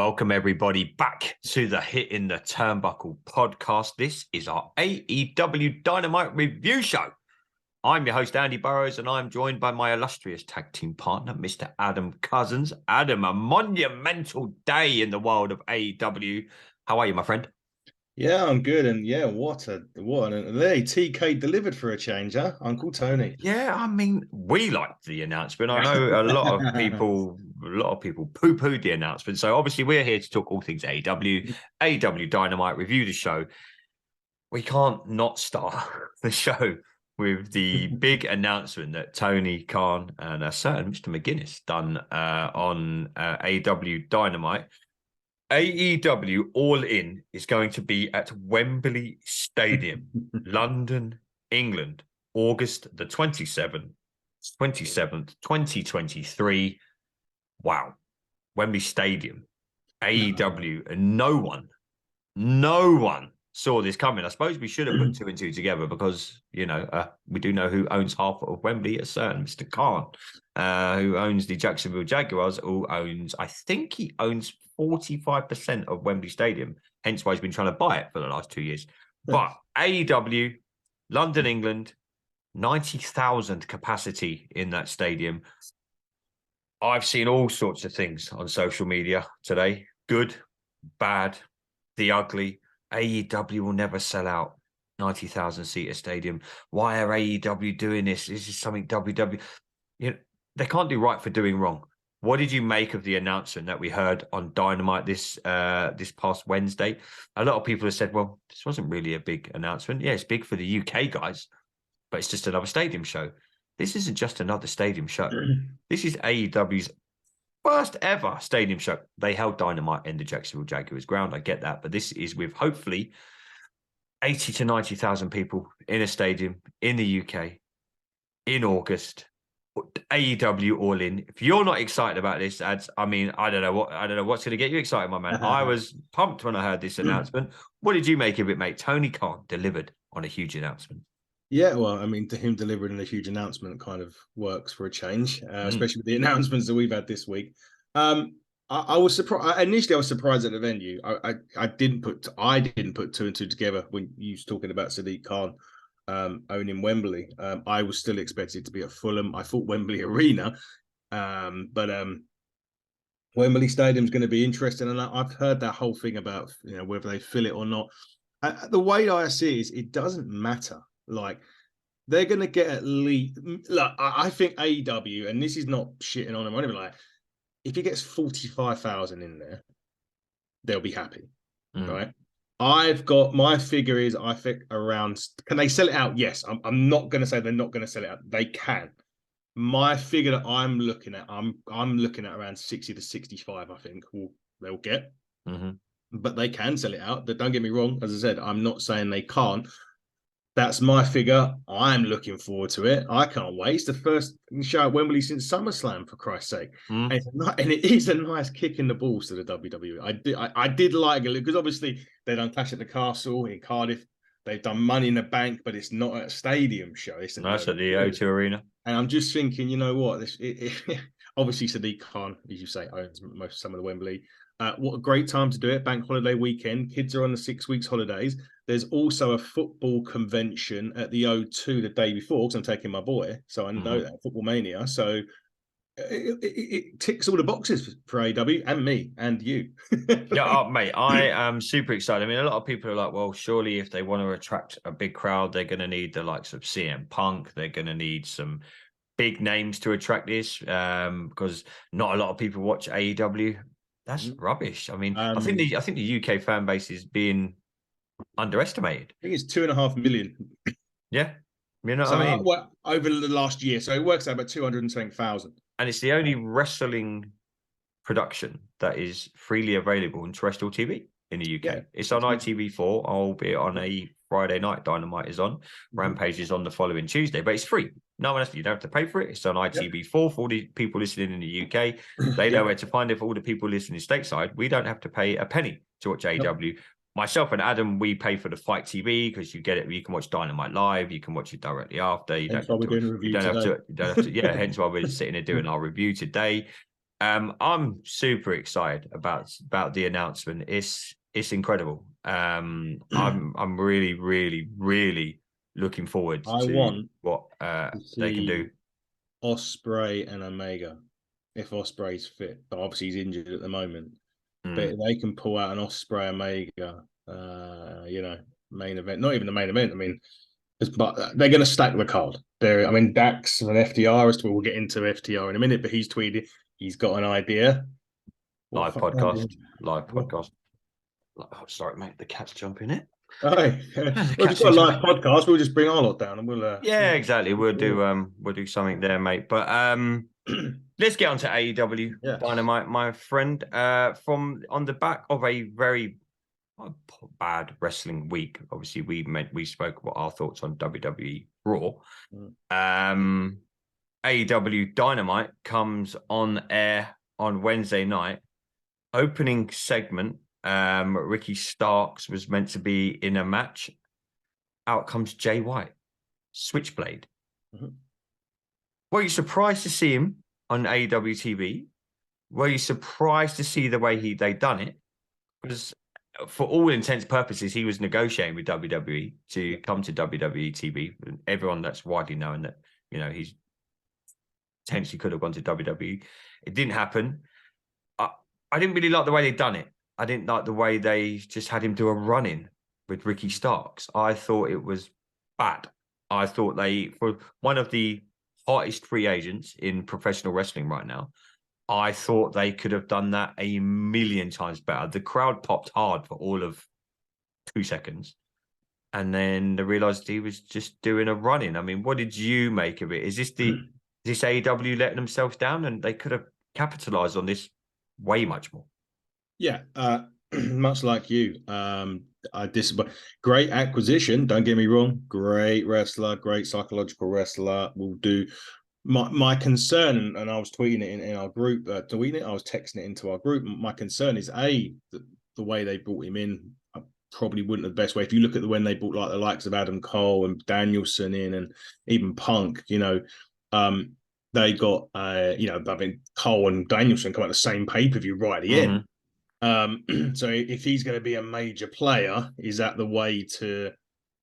Welcome everybody back to the Hit in the Turnbuckle podcast. This is our AEW Dynamite review show. I'm your host, Andy Burrows, and I'm joined by my illustrious tag team partner, Mr. Adam Cousins. Adam, a monumental day in the world of AEW. How are you, my friend? Yeah, I'm good. And yeah, what an TK delivered for a change, huh? Uncle Tony. Yeah, I mean, we liked the announcement. I know a lot of people poo-pooed the announcement. So obviously we're here to talk all things AEW Dynamite, review the show. We can't not start the show with the big announcement that Tony Khan and a certain Mr. McGuinness done on AEW Dynamite. AEW All In is going to be at Wembley Stadium, London, England, August the 27th, 2023. Wow. Wembley Stadium, AEW, and no one saw this coming. I suppose we should have put two and two together because, we do know who owns half of Wembley, a certain Mr. Khan, who owns the Jacksonville Jaguars, I think he owns 45% of Wembley Stadium, hence why he's been trying to buy it for the last 2 years. But AEW, London, England, 90,000 capacity in that stadium. I've seen all sorts of things on social media today. Good, bad, the ugly. AEW will never sell out 90,000 seater stadium. Why are AEW doing this? This is something WWE. They can't do right for doing wrong. What did you make of the announcement that we heard on Dynamite this past Wednesday? A lot of people have said, well, this wasn't really a big announcement. Yeah, it's big for the UK guys, but it's just another stadium show. This isn't just another stadium show. This is AEW's first ever stadium show. They held Dynamite in the Jacksonville Jaguars ground. I get that. But this is with hopefully 80 to 90,000 people in a stadium in the UK in August. AEW All In. If you're not excited about this, ads, I don't know what's going to get you excited, my man. I was pumped when I heard this announcement. What did you make of it, mate? Tony Khan delivered on a huge announcement. Yeah, well, to him delivering a huge announcement kind of works for a change, especially with the announcements that we've had this week. I was surprised. Initially, I was surprised at the venue. I didn't put two and two together when you was talking about Sadiq Khan owning Wembley. I was still expected to be at Fulham. I thought Wembley Arena, but Wembley Stadium's going to be interesting. And I've heard that whole thing about whether they fill it or not. The way I see it is, it doesn't matter. Like, they're going to get at least. Look, I think AEW, and this is not shitting on them or anything like that, if he gets 45,000 in there, they'll be happy, right? I've got my figure is, I think, around. Can they sell it out? Yes. I'm not going to say they're not going to sell it out. They can. My figure that I'm looking at, I'm looking at around 60 to 65. I think they'll get, but they can sell it out. But don't get me wrong. As I said, I'm not saying they can't. That's my figure. I'm looking forward to it. I can't wait. It's the first show at Wembley since SummerSlam, for Christ's sake. And it is a nice kick in the balls to the WWE. I did like it because obviously they've done Clash at the Castle in Cardiff. They've done Money in the Bank, but it's not at a stadium show. It's at the O2 Arena. And I'm just thinking, you know what? Obviously, Sadiq Khan, as you say, owns some of the Wembley. What a great time to do it. Bank holiday weekend. Kids are on the 6 weeks holidays. There's also a football convention at the O2 the day before because I'm taking my boy. So I know that, Football Mania. So it ticks all the boxes for AEW and me and you. Yeah, mate, I am super excited. I mean, a lot of people are like, well, surely if they want to attract a big crowd, they're going to need the likes of CM Punk. They're going to need some big names to attract this because not a lot of people watch AEW. That's rubbish. I mean, I think the UK fan base is being underestimated. I think it's 2.5 million. Yeah. What I mean? Over the last year. So it works out about 220,000. And it's the only wrestling production that is freely available on terrestrial TV in the UK. Yeah. It's on ITV4, albeit on a Friday night. Dynamite is on. Rampage is on the following Tuesday, but it's free. No one else, you don't have to pay for it. It's on ITV4 for all the people listening in the UK. They know where to find it for all the people listening stateside. We don't have to pay a penny to watch AEW. Myself and Adam, we pay for the Fight TV because you get it. You can watch Dynamite live. You can watch it directly after. You don't have to. Yeah, hence why we're sitting here doing our review today. I'm super excited about the announcement. It's incredible. I'm really, really, really looking forward I to want what to they can do. see Osprey and Omega, if Osprey's fit, but obviously he's injured at the moment. But if they can pull out an Osprey Omega, main event, not even the main event. I mean, but they're going to stack the card. I mean, Dax and FTR, we'll get into FTR in a minute, but he's tweeted he's got an idea. Live podcast. Oh, sorry, mate. The cat's jumping in. Right. The Well, if cat's you've got a live jumping. podcast, we'll just bring our lot down and Yeah, exactly. We'll do something there, mate. But let's get on to AEW Dynamite, my friend. From on the back of a very bad wrestling week. Obviously, we spoke about our thoughts on WWE Raw. AEW Dynamite comes on air on Wednesday night. Opening segment. Ricky Starks was meant to be in a match. Out comes Jay White, Switchblade. Were you surprised to see him on AEW TV? Were you surprised to see the way they done it? Because for all intents and purposes, he was negotiating with WWE to come to WWE TV. Everyone that's widely known that, he's potentially could have gone to WWE. It didn't happen. I didn't really like the way they done it. I didn't like the way they just had him do a run-in with Ricky Starks. I thought it was bad. I thought for one of the hottest free agents in professional wrestling right now, I thought they could have done that a million times better. The crowd popped hard for all of 2 seconds. And then they realized he was just doing a run-in. I mean, what did you make of it? Is this AEW letting themselves down? And they could have capitalized on this way much more. Yeah, much like you. Great acquisition. Don't get me wrong. Great wrestler, great psychological wrestler. Will do. My concern, and I was tweeting it in our group, I was texting it into our group. My concern is the way they brought him in probably wouldn't have the best way. If you look at when they brought the likes of Adam Cole and Danielson in, and even Punk, they got I mean, Cole and Danielson come out the same pay-per-view right at the end. So if he's going to be a major player, is that the way to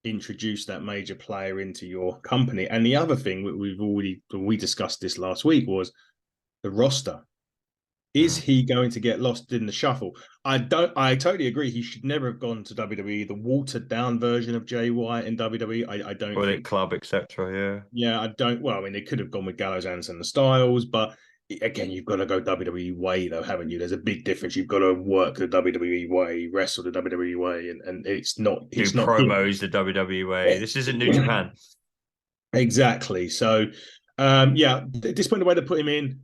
introduce that major player into your company? And the other thing we discussed this last week was the roster. Is he going to get lost in the shuffle? I totally agree. He should never have gone to WWE, the watered down version of Jay White in WWE. I don't Bullet think Club, etc. Yeah, I don't. Well, I mean, they could have gone with Gallows, Anderson, and Styles, but again, you've got to go WWE way, though, haven't you? There's a big difference. You've got to work the WWE way, wrestle the WWE way, and it's not. Do promos the WWE way. This isn't New Japan. Exactly. So, at this point, the way to put him in,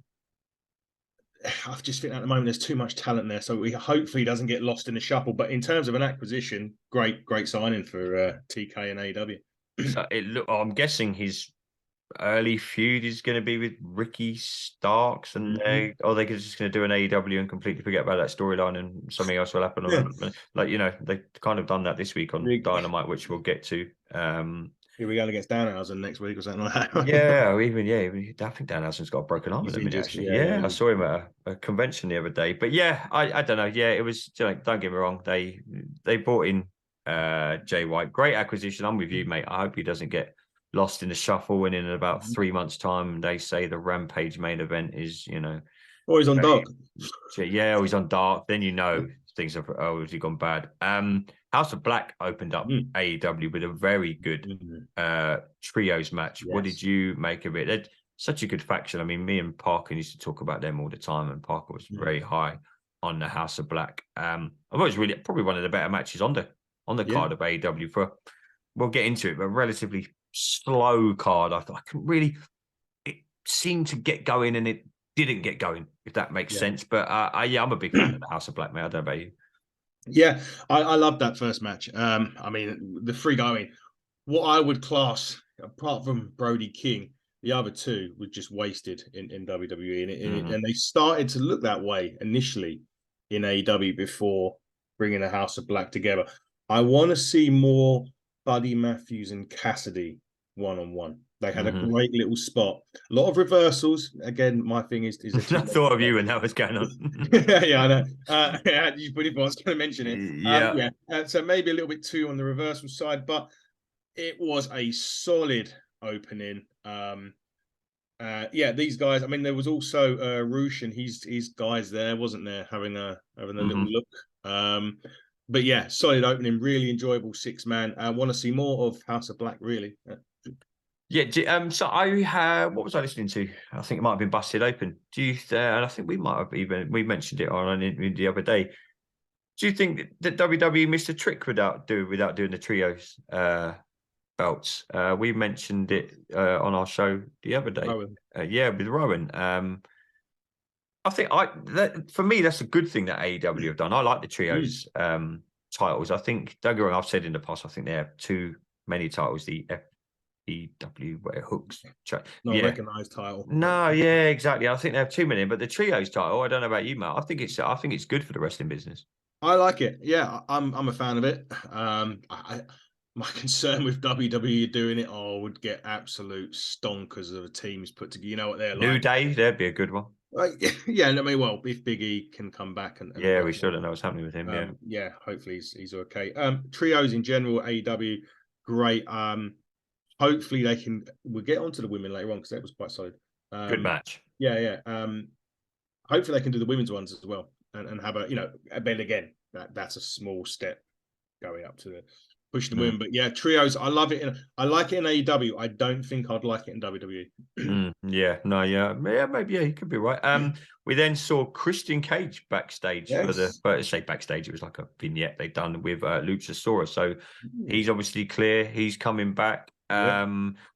I just think at the moment there's too much talent there. So hopefully he doesn't get lost in the shuffle. But in terms of an acquisition, great signing for TK and AEW. So I'm guessing his early feud is going to be with Ricky Starks, and they're just going to do an AEW and completely forget about that storyline, and something else will happen. They kind of done that this week on Dynamite, which we'll get to. Here we go against Danhausen next week or something like that. I think Danhausen's got a broken arm at the minute, actually. I saw him at a convention the other day. But I don't know. Yeah, it was, don't get me wrong. They brought in Jay White. Great acquisition. I'm with you, mate. I hope he doesn't get lost in the shuffle, and in about 3 months' time, they say the Rampage main event is, or he's on Dark. Yeah, or he's on Dark. Then things have obviously gone bad. House of Black opened up AEW with a very good trios match. Yes. What did you make of it? They're such a good faction. I mean, me and Parker used to talk about them all the time, and Parker was very high on the House of Black. I thought it was really probably one of the better matches on the card of AEW. We'll get into it, but relatively slow card. I couldn't really. It seemed to get going, and it didn't get going, if that makes sense. But I'm a big fan of the House of Black, mate. I don't know about you. Yeah, I love that first match. I mean, the three going, what I would class, apart from Brody King, the other two were just wasted in WWE. And they started to look that way initially in AEW before bringing the House of Black together. I want to see more Buddy Matthews and Cassidy one-on-one. They had a great little spot. A lot of reversals. Again, my thing is I thought of you when that was going on. Yeah, I know. You put it, I was going to mention it. Yeah. So maybe a little bit too on the reversal side, but it was a solid opening. These guys. I mean, there was also Roosh and his guys there, wasn't there, having a little look. But yeah, solid opening, really enjoyable 6-man. I want to see more of House of Black, really. Yeah. So what was I listening to? I think it might have been Busted Open. And I think we might have we mentioned it on an interview the other day. Do you think that WWE missed a trick without doing the trios belts? We mentioned it on our show the other day. With Rowan. I think for me that's a good thing that AEW have done. I like the trios titles. I think, don't get me wrong, I've said in the past, I think they have too many titles. The FEW hooks, not recognized title. No, yeah, exactly. I think they have too many. But the trios title, I don't know about you, Matt. I think it's good for the wrestling business. I like it. Yeah, I'm a fan of it. My concern with WWE doing it, would get absolute stonkers of teams put together. You know what they're like. New Day, that'd be a good one. Yeah, I mean, well, if Big E can come back and we still don't know what's happening with him. Hopefully he's okay. Trios in general, AEW, great. Hopefully we'll get onto the women later on because that was quite solid. Good match. Yeah. Hopefully they can do the women's ones as well and have but again, that's a small step going up to the pushing the women. But yeah, trios, I love it. I like it in AEW. I don't think I'd like it in WWE. Maybe you could be right. We then saw Christian Cage backstage backstage. It was like a vignette they'd done with Luchasaurus. So he's obviously clear. He's coming back.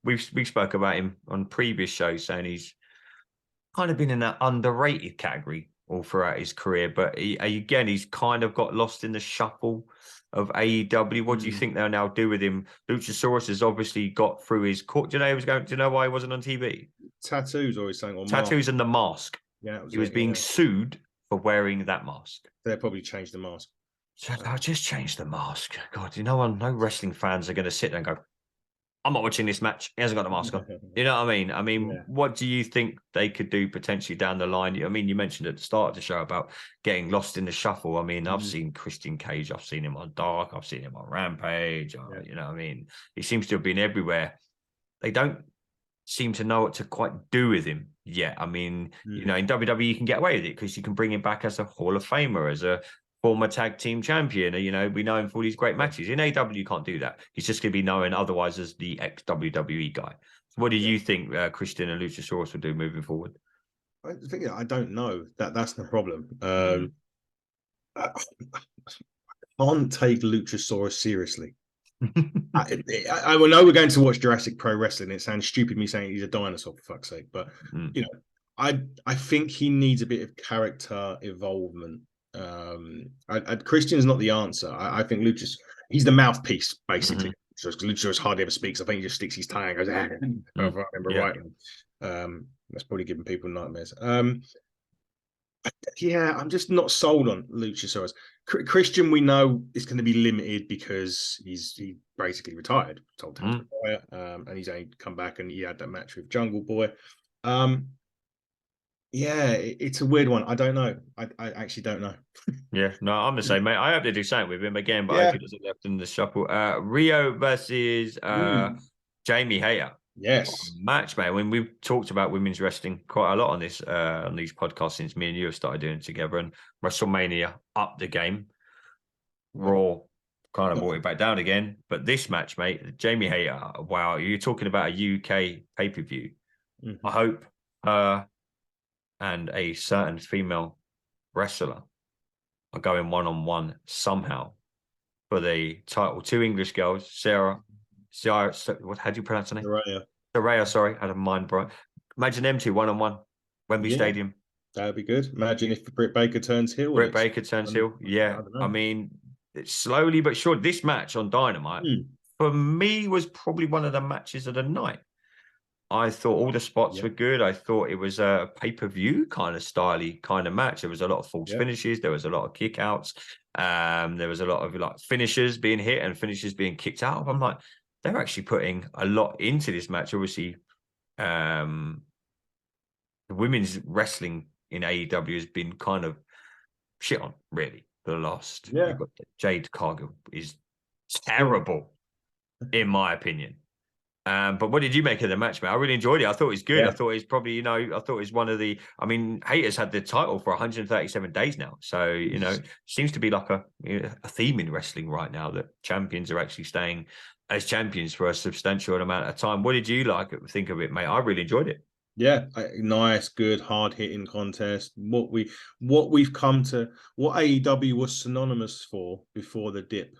We spoke about him on previous shows, saying he's kind of been in that underrated category all throughout his career, but he's kind of got lost in the shuffle of AEW. What do you think they'll now do with him? Luchasaurus has obviously got through his court. Do you know why he wasn't on TV? Tattoos, always saying, tattoos and the mask. Yeah, he was being sued for wearing that mask. They'll probably change the mask. So they'll just change the mask. God, no wrestling fans are going to sit there and go, I'm not watching this match. He hasn't got the mask on. You know what I mean? What do you think they could do potentially down the line? I mean, you mentioned at the start of the show about getting lost in the shuffle. I mean, I've seen Christian Cage. I've seen him on Dark. I've seen him on Rampage. You know what I mean? He seems to have been everywhere. They don't seem to know what to quite do with him yet. I mean, in WWE, you can get away with it because you can bring him back as a Hall of Famer, as a former tag team champion. We know him for all these great matches. In AEW, you can't do that. He's just going to be known otherwise as the ex-WWE guy. So what do you think Christian and Luchasaurus will do moving forward? I don't know. That's the problem. I can't take Luchasaurus seriously. I know we're going to watch Jurassic Pro Wrestling. It sounds stupid me saying he's a dinosaur, for fuck's sake. But, I think he needs a bit of character evolvement. Christian's not the answer. I think Luchasaurus, he's the mouthpiece basically. Luchasaurus hardly ever speaks. I think he just sticks his tongue and goes, if I remember rightly. That's probably giving people nightmares. I'm just not sold on Luchasaurus. Christian, we know is going to be limited because he basically retired, told him to retire, and he's only come back and he had that match with Jungle Boy. It's a weird one. I don't know. I actually don't know. I'm the same, mate. I hope they do something with him again, but I hope he doesn't left in the shuffle. Rio versus Jamie Hayter. Yes. Match, mate. When we've talked about women's wrestling quite a lot on this on these podcasts since me and you have started doing it together, and WrestleMania upped the game. Raw kind of brought it back down again. But this match, mate, Jamie Hayter, wow, you're talking about a UK pay-per-view. I hope and a certain female wrestler are going one-on-one somehow for the title. 2 English girls, Sarah, how do you pronounce her name? Saraya, sorry, I had a mind bright. Imagine them 2 one-on-one, Wembley Stadium. That would be good. Imagine if Britt Baker turns heel. I mean, it's slowly but surely. This match on Dynamite, for me, was probably one of the matches of the night. I thought all the spots were good. I thought it was a pay-per-view kind of styly kind of match. There was a lot of false finishes. There was a lot of kick-outs. There was a lot of finishers being hit and finishers being kicked out. I'm like, they're actually putting a lot into this match. Obviously, the women's wrestling in AEW has been kind of shit on, really, for the last. Yeah. You've got Jade Cargill is terrible, in my opinion. But what did you make of the match, man? I really enjoyed it. I thought it was good. Yeah. I thought it was probably, I thought it was one of the. I mean, Hayter's had the title for 137 days now, so seems to be like a theme in wrestling right now that champions are actually staying as champions for a substantial amount of time. What did you think of it, mate? I really enjoyed it. Yeah, nice, good, hard hitting contest. What we've come to, what AEW was synonymous for before the dip,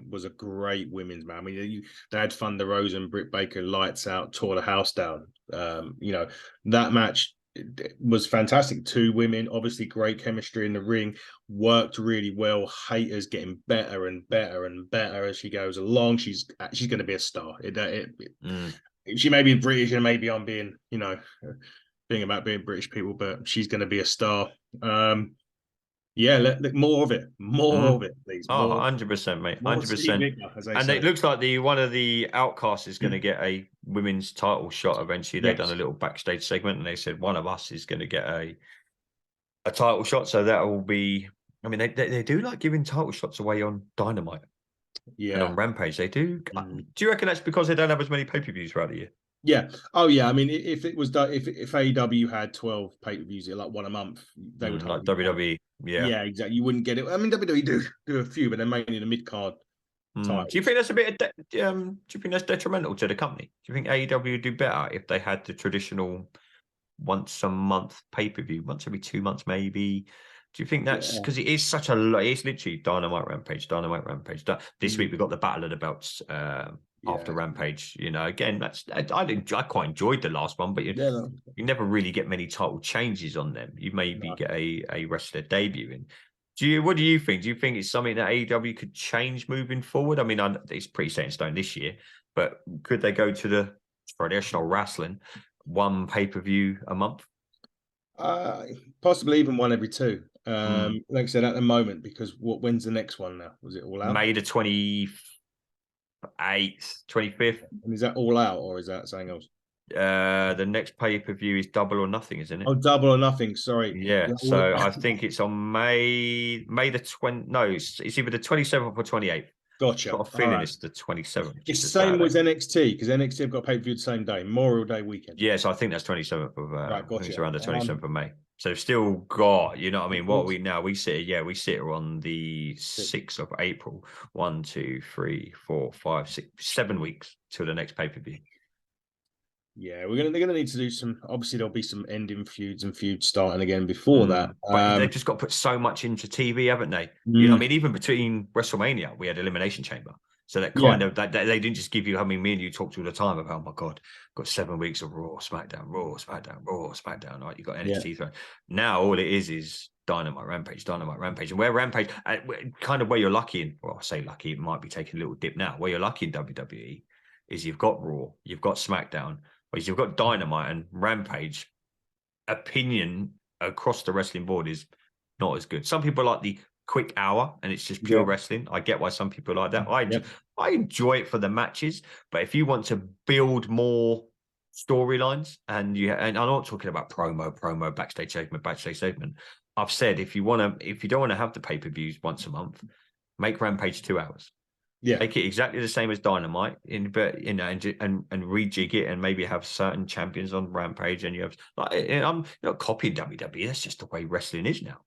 was a great women's match. I mean, they had Thunder Rosa and Britt Baker lights out, tore the house down. That match was fantastic. Two women, obviously great chemistry in the ring, worked really well. Hayter's getting better and better and better as she goes along. She's going to be a star. She may be British and maybe I'm being, being about being British people, but she's going to be a star. Let more of it, of it, please. Oh, 100%, mate, 100%. And it looks like one of the outcasts is going to get a women's title shot eventually. They've done a little backstage segment and they said one of us is going to get a title shot. So that will be. I mean, they do like giving title shots away on Dynamite. And on Rampage, they do. Do you reckon that's because they don't have as many pay-per-views throughout the year? Yeah. Oh, yeah. I mean, if it was done, if AEW had 12 pay-per-views, like one a month, they would like WWE. Yeah, exactly. You wouldn't get it. I mean, WWE do a few, but they're mainly the mid-card. Do you think that's a bit? Do you think that's detrimental to the company? Do you think AEW would do better if they had the traditional once a month pay-per-view, once every 2 months, maybe? Do you think that's because it is such a lot? It's literally Dynamite, Rampage, Dynamite, Rampage. This week we've got the Battle of the Belts after Rampage. Again, I quite enjoyed the last one, but you never really get many title changes on them. You maybe get a wrestler debuting. What do you think? Do you think it's something that AEW could change moving forward? I mean, it's pretty set in stone this year, but could they go to the traditional wrestling, one pay-per-view a month? Possibly even one every two. Like I said, at the moment, because when's the next one now? Was it All Out? May the 28th, 25th. And is that All Out or is that something else? The next pay-per-view is Double or Nothing, isn't it? Oh, Double or Nothing. Sorry. Yeah. So I think it's on May the 20th. No, it's either the 27th or 28th. Gotcha. I've got a feeling it's the 27th. It's the same with NXT because NXT have got pay-per-view the same day, Memorial Day weekend. Yeah, so I think that's 27th of right, gotcha. It's around the 27th of May. So they've still got, you know what I mean? What are we now? We sit here on the 6th of April. 1, 2, 3, 4, 5, 6, 7 weeks till the next pay-per-view. Yeah, they're gonna need to do some. Obviously, there'll be some ending feuds and feuds starting again before that. But they've just got to put so much into TV, haven't they? You know what I mean? Even between WrestleMania, we had Elimination Chamber. So that kind of that they didn't just give you. I mean, me and you talked all the time about, oh my God, got 7 weeks of Raw, SmackDown, Raw, SmackDown, Raw, SmackDown. Right, you got NXT thrown. Now all it is Dynamite, Rampage, and where Rampage, kind of where you're lucky in. Well, I say lucky, it might be taking a little dip now. Where you're lucky in WWE is you've got Raw, you've got SmackDown. Whereas you've got Dynamite and Rampage, opinion across the wrestling board is not as good. Some people like the quick hour and it's just pure wrestling. I get why some people like that. I enjoy it for the matches, but if you want to build more storylines and I'm not talking about promo, backstage segment. I've said if you don't want to have the pay-per-views once a month, make Rampage 2 hours. Yeah, make it exactly the same as Dynamite, and rejig it, and maybe have certain champions on Rampage, and you have I'm not copying WWE. That's just the way wrestling is now.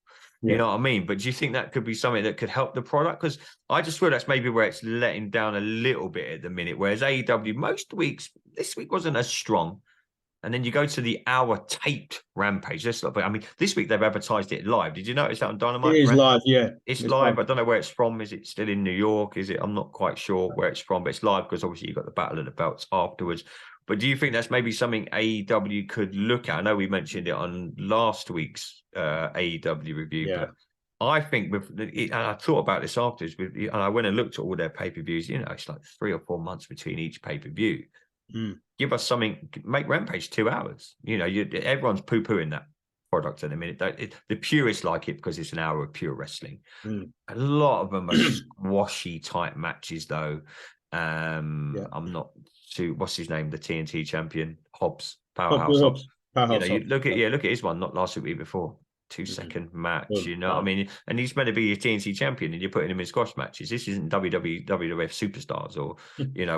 Yeah. You know what I mean? But do you think that could be something that could help the product? Because I just feel that's maybe where it's letting down a little bit at the minute. Whereas AEW most weeks, this week wasn't as strong. And then you go to the hour taped Rampage. I mean, this week they've advertised it live. Did you notice that on Dynamite? It is live, yeah. It's live. I don't know where it's from. Is it still in New York? Is it? I'm not quite sure where it's from, but it's live because obviously you've got the Battle of the Belts afterwards. But do you think that's maybe something AEW could look at? I know we mentioned it on last week's AEW review, but I think and I thought about this afterwards, and I went and looked at all their pay-per-views. It's like 3 or 4 months between each pay-per-view. Give us something, make Rampage 2 hours. Everyone's poo-pooing that product at the minute. The purists like it because it's an hour of pure wrestling. A lot of them are squashy type matches, though. I'm not too. What's his name? The TNT champion, Hobbs, Hobbs, Powerhouse Hobbs. Powerhouse You Hobbs. look at his one, not last week before. 2-second match, you know what I mean? And he's meant to be a TNT champion, and you're putting him in squash matches. This isn't WWF superstars or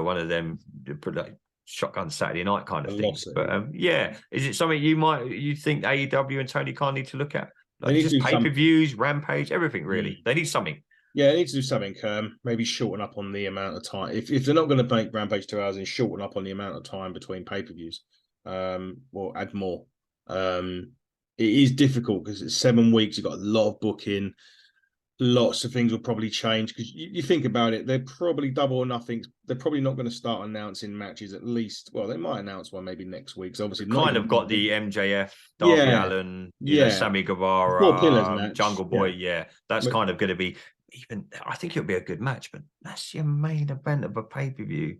one of them put like shotgun Saturday night kind of things. But is it something you think AEW and Tony Khan need to look at? Like just pay-per-views, Rampage, everything really. They need something. Yeah, they need to do something. Maybe shorten up on the amount of time. If they're not going to make Rampage 2 hours, then shorten up on the amount of time between pay-per-views. Or add more. It is difficult because it's 7 weeks. You've got a lot of booking. Lots of things will probably change because you think about it. They're probably double or nothing. They're probably not going to start announcing matches at least. Well, they might announce one maybe next week. So obviously, kind of got the MJF, Darby Allin, Sammy Guevara, 4 Pillars match. Jungle Boy. Yeah, that's kind of going to be. Even I think it'll be a good match, but that's your main event of a pay-per-view.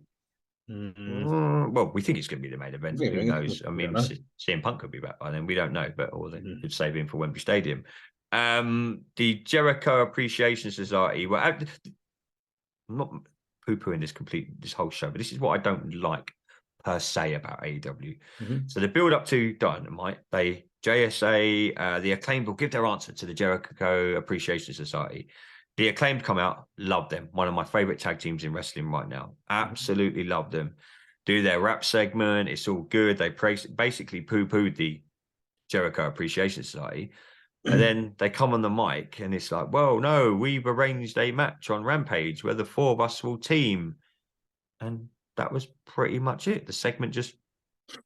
Well, we think it's going to be the main event. Who knows? I mean, CM Punk could be back by then. We don't know, but they could save him for Wembley Stadium. The Jericho Appreciation Society. Well, I'm not poo-pooing this whole show, but this is what I don't like per se about AEW. So the build up to Dynamite, JSA, the Acclaimed will give their answer to the Jericho Appreciation Society. The Acclaimed come out, love them. One of my favorite tag teams in wrestling right now. Absolutely love them. Do their rap segment. It's all good. They basically poo-pooed the Jericho Appreciation Society. And then they come on the mic and it's like, well, no, we've arranged a match on Rampage where the 4 of us will team. And that was pretty much it. The segment just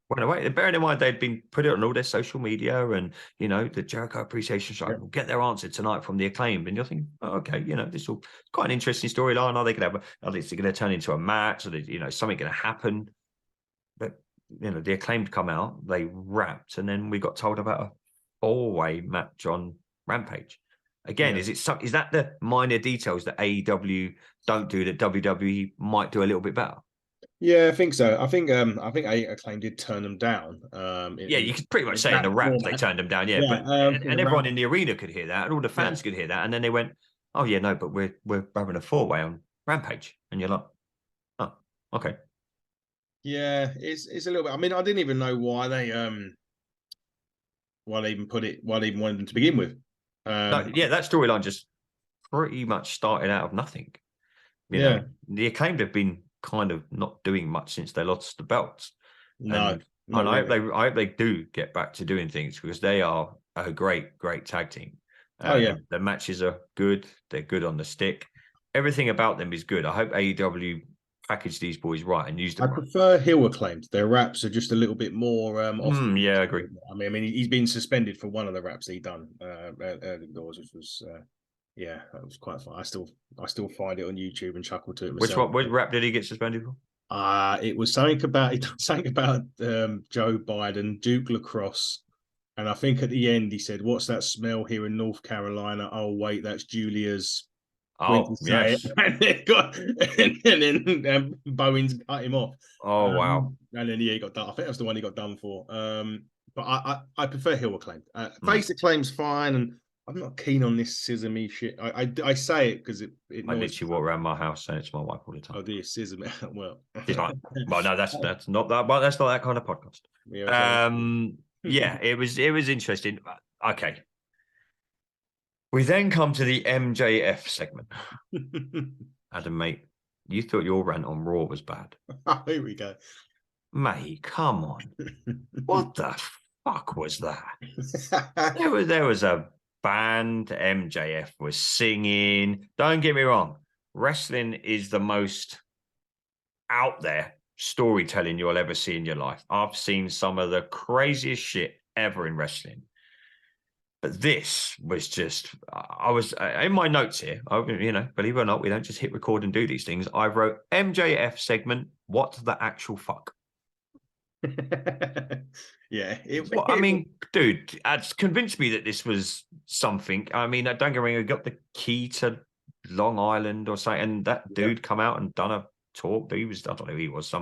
went away. Bearing in mind, they'd been put it on all their social media and, the Jericho Appreciation Society will get their answer tonight from the Acclaimed. And you're thinking, oh, okay, this will quite an interesting storyline. Are they going to turn into a match? Or, something going to happen? But, the Acclaimed come out, they rapped, and then we got told about a 4-way match on Rampage. Again, is that the minor details that AEW don't do that WWE might do a little bit better? Yeah, I think so. I think Acclaim did turn them down. You could pretty much say in the rap they turned them down. But everyone in the arena could hear that, and all the fans could hear that, and then they went, "Oh yeah, no, but we're having a 4-way on Rampage," and you're like, "Oh, okay." Yeah, it's a little bit. I mean, I didn't even know why they even wanted them to begin with. That storyline just pretty much started out of nothing. The Acclaimed have been kind of not doing much since they lost the belts. And I hope they do get back to doing things because they are a great tag team. The matches are good. They're good on the stick. Everything about them is good. I hope AEW package these boys right and use them. I prefer heel Acclaimed. Their raps are just a little bit more I agree. I mean, he's been suspended for one of the raps he done early doors, which was that was quite fun. I still find it on YouTube and chuckle to it myself. Which rap did he get suspended for? It was something about Joe Biden, Duke Lacrosse, and I think at the end he said, "What's that smell here in North Carolina?" Oh wait, that's Julia's. Oh yes, and then Bowens cut him off. Oh wow! And then he got done. I think that's the one he got done for. But I prefer heel Acclaim. Face Acclaim's fine, and I'm not keen on this scissor me shit. I say it because it I literally walk around my house saying it to my wife all the time. Oh, dear, scissor me. Well, she's like, well, no, that's not that. But that's not that kind of podcast. It was interesting. Okay. We then come to the MJF segment. Adam, mate, you thought your rant on Raw was bad. Here we go. Mate, come on. What the fuck was that? There was a band, MJF was singing. Don't get me wrong. Wrestling is the most out there storytelling you'll ever see in your life. I've seen some of the craziest shit ever in wrestling. But this was just, I was in my notes here, believe it or not, we don't just hit record and do these things. I wrote MJF segment, what the actual fuck? Dude, it's convinced me that this was something. I mean, don't get me wrong, I got the key to Long Island or something, and that dude come out and done a talk. I don't know who he was,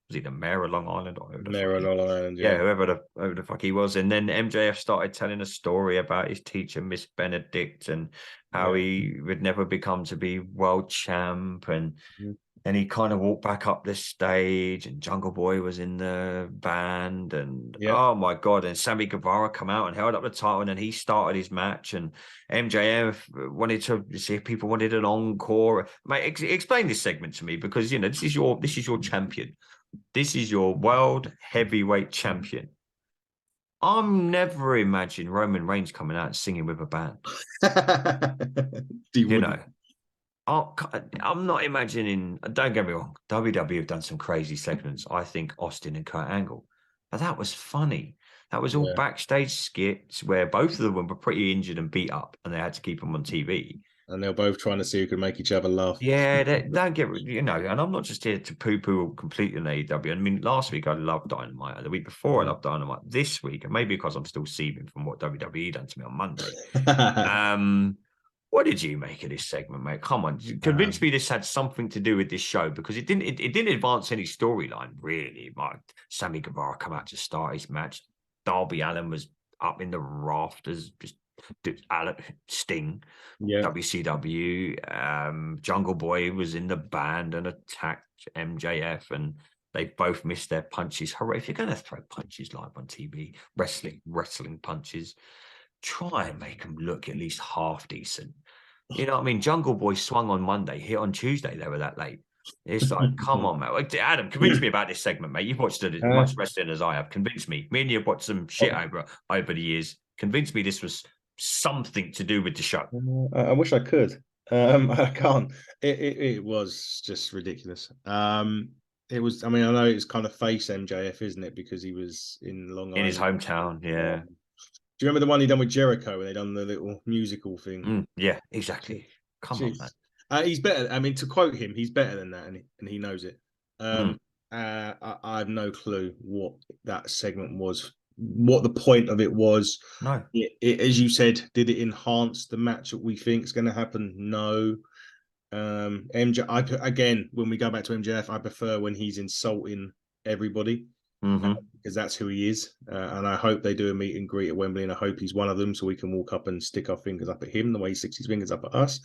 was he the mayor of Long Island or mayor of Long Island? Whoever the fuck he was. And then MJF started telling a story about his teacher, Miss Benedict, and how he would never become to be world champ. And And he kind of walked back up this stage, and Jungle Boy was in the band, and Yeah. oh my god! And Sammy Guevara come out and held up the title, and then he started his match, and MJF wanted to see if people wanted an encore. Mate, explain this segment to me, because this is your champion, this is your world heavyweight champion. I'm never imagining Roman Reigns coming out and singing with a band. You You wouldn't. know, I'm not imagining. Don't get me wrong. WWE have done some crazy segments. I think Austin and Kurt Angle, but that was funny. That was all Yeah. backstage skits where both of them were pretty injured and beat up, and they had to keep them on TV. And they're both trying to see who can make each other laugh. Yeah, don't get and I'm not just here to poo-poo completely on AEW. I mean, last week I loved Dynamite. The week before I loved Dynamite. This week, and maybe because I'm still seething from what WWE done to me on Monday. What did you make of this segment, mate? Come on, convince me this had something to do with this show, because it didn't. It didn't advance any storyline really. Like Sammy Guevara come out to start his match. Darby Allin was up in the rafters, just Sting. Yeah. WCW. Jungle Boy was in the band and attacked MJF, and they both missed their punches. If you're going to throw punches live on TV, wrestling punches, try and make them look at least half decent. You know what I mean? Jungle Boy swung on Monday, hit on Tuesday. They were that late. It's like, come on, mate. Adam, convince me about this segment, mate. You've watched as much wrestling as I have. Convince me. Me and you have watched some shit over the years. Convince me this was something to do with the show. I wish I could. I can't. It was just ridiculous. It was. I mean, I know it's kind of face MJF, isn't it? Because he was in Long Island, in his hometown. Yeah. Do you remember the one he done with Jericho when they done the little musical thing? Yeah, exactly. Come on, man. He's better. I mean, to quote him, he's better than that, and he knows it. I have no clue what that segment was, what the point of it was. No. As you said, did it enhance the match that we think is going to happen? No. Again, when we go back to MJF, I prefer when he's insulting everybody. Because that's who he is, and I hope they do a meet and greet at Wembley, and I hope he's one of them, so we can walk up and stick our fingers up at him the way he sticks his fingers up at us.